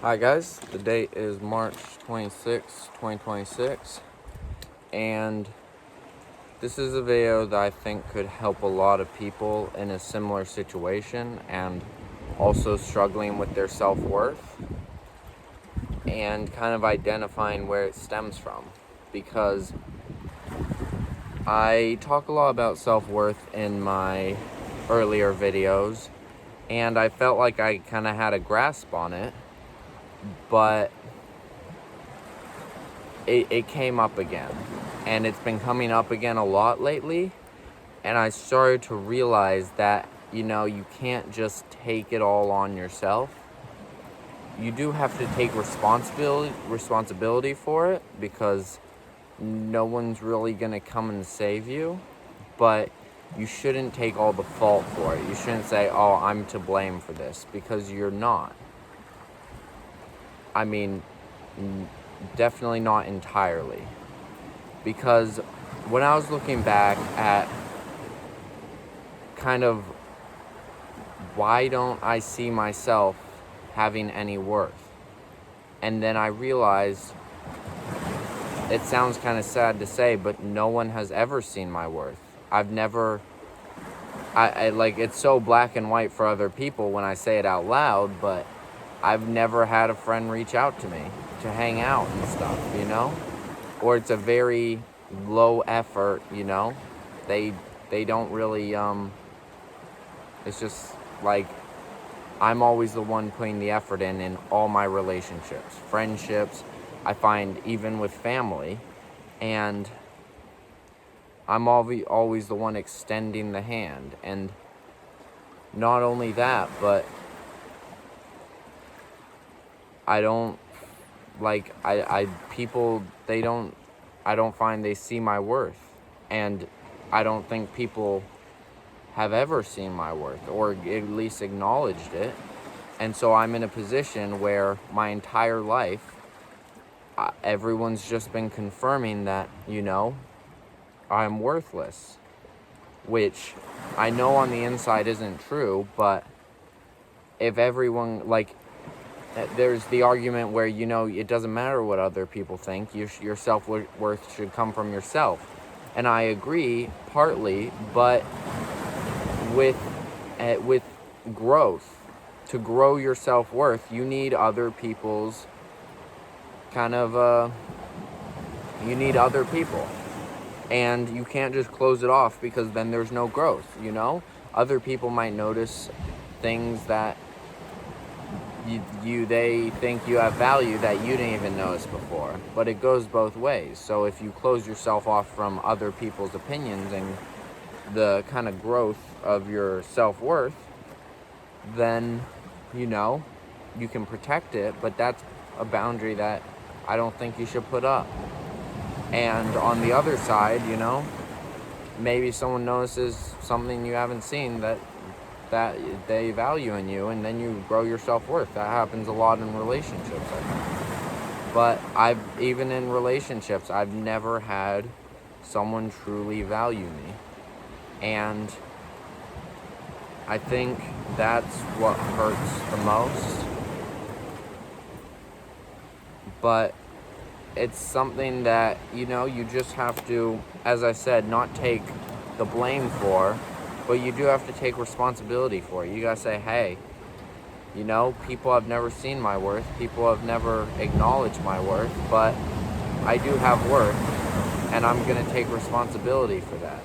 Hi guys, the date is March 26, 2026, and this is a video that I think could help a lot of people in a similar situation and also struggling with their self-worth and kind of identifying where it stems from, because I talk a lot about self-worth in my earlier videos and I felt like I kind of had a grasp on it, but it came up again, and it's been coming up again a lot lately, and I started to realize that, you can't just take it all on yourself. You do have to take responsibility for it, because no one's really gonna come and save you, but you shouldn't take all the fault for it. You shouldn't say, oh, I'm to blame for this, because you're not. I mean, definitely not entirely. Because when I was looking back at kind of why don't I see myself having any worth, and then I realized, it sounds kind of sad to say, but no one has ever seen my worth. I've never, I like, it's so black and white for other people when I say it out loud, but I've never had a friend reach out to me to hang out and stuff, or it's a very low effort, they don't really, it's just like, I'm always the one putting the effort in all my relationships, friendships, I find, even with family, and I'm always the one extending the hand. And not only that, but I don't, like, people, I don't find they see my worth, and I don't think people have ever seen my worth, or at least acknowledged it. And so I'm in a position where my entire life, everyone's just been confirming that, I'm worthless, which I know on the inside isn't true, but if everyone, like, there's the argument where, it doesn't matter what other people think, your self-worth should come from yourself. And I agree, partly, but with growth, to grow your self-worth, you need other people's you need other people. And you can't just close it off, because then there's no growth, Other people might notice things that they think you have value that you didn't even notice before. But it goes both ways. So if you close yourself off from other people's opinions and the kind of growth of your self-worth, then, you can protect it, but that's a boundary that I don't think you should put up. And on the other side, maybe someone notices something you haven't seen that they value in you, and then you grow your self-worth. That happens a lot in relationships, I think. But even in relationships, I've never had someone truly value me. And I think that's what hurts the most. But it's something that, you just have to, as I said, not take the blame for, but you do have to take responsibility for it. You gotta say, hey, people have never seen my worth, people have never acknowledged my worth, but I do have worth, and I'm gonna take responsibility for that,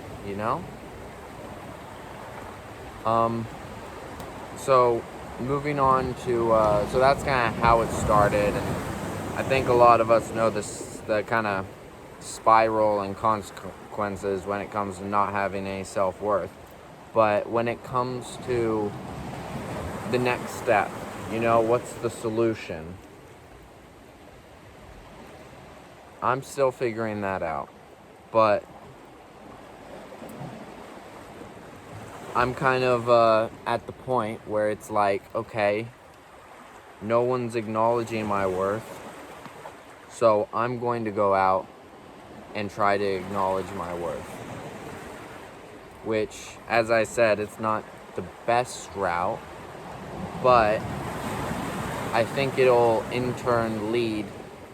So moving on to, so that's kind of how it started, and I think a lot of us know the kind of spiral and consequences when it comes to not having any self-worth. But when it comes to the next step, what's the solution? I'm still figuring that out. But I'm kind of at the point where it's like, okay, no one's acknowledging my worth, so I'm going to go out and try to acknowledge my worth. Which, as I said, it's not the best route, but I think it'll in turn lead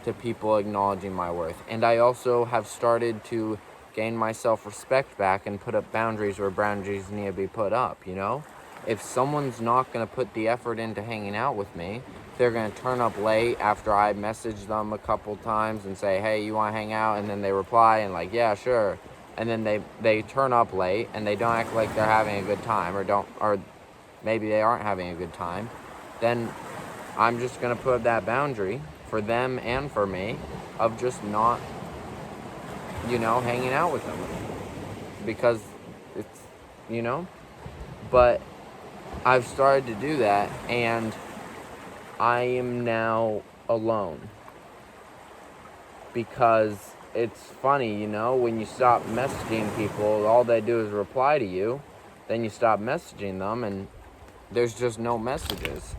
to people acknowledging my worth. And I also have started to gain my self-respect back and put up boundaries where boundaries need to be put up, you know? If someone's not going to put the effort into hanging out with me, they're going to turn up late after I message them a couple times and say, hey, you want to hang out? And then they reply and like, yeah, sure. And then they turn up late and they don't act like they're having a good time, or maybe they aren't having a good time. Then I'm just going to put up that boundary for them and for me of just not, hanging out with them. Because it's, but I've started to do that, and I am now alone. Because it's funny, when you stop messaging people, all they do is reply to you. Then you stop messaging them, and there's just no messages.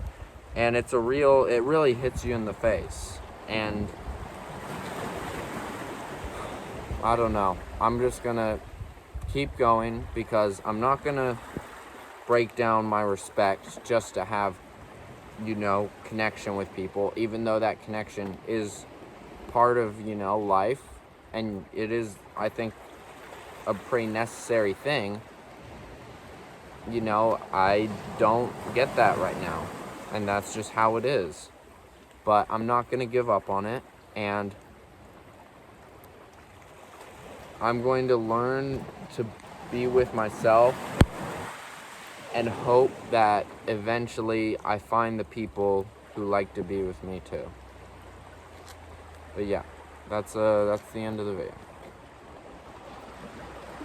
And it really hits you in the face. And I don't know. I'm just gonna keep going because I'm not gonna break down my respect just to have, connection with people, even though that connection is part of, life. And it is, I think, a pretty necessary thing. I don't get that right now. And that's just how it is. But I'm not going to give up on it. And I'm going to learn to be with myself and hope that eventually I find the people who like to be with me too. But yeah, that's the end of the video.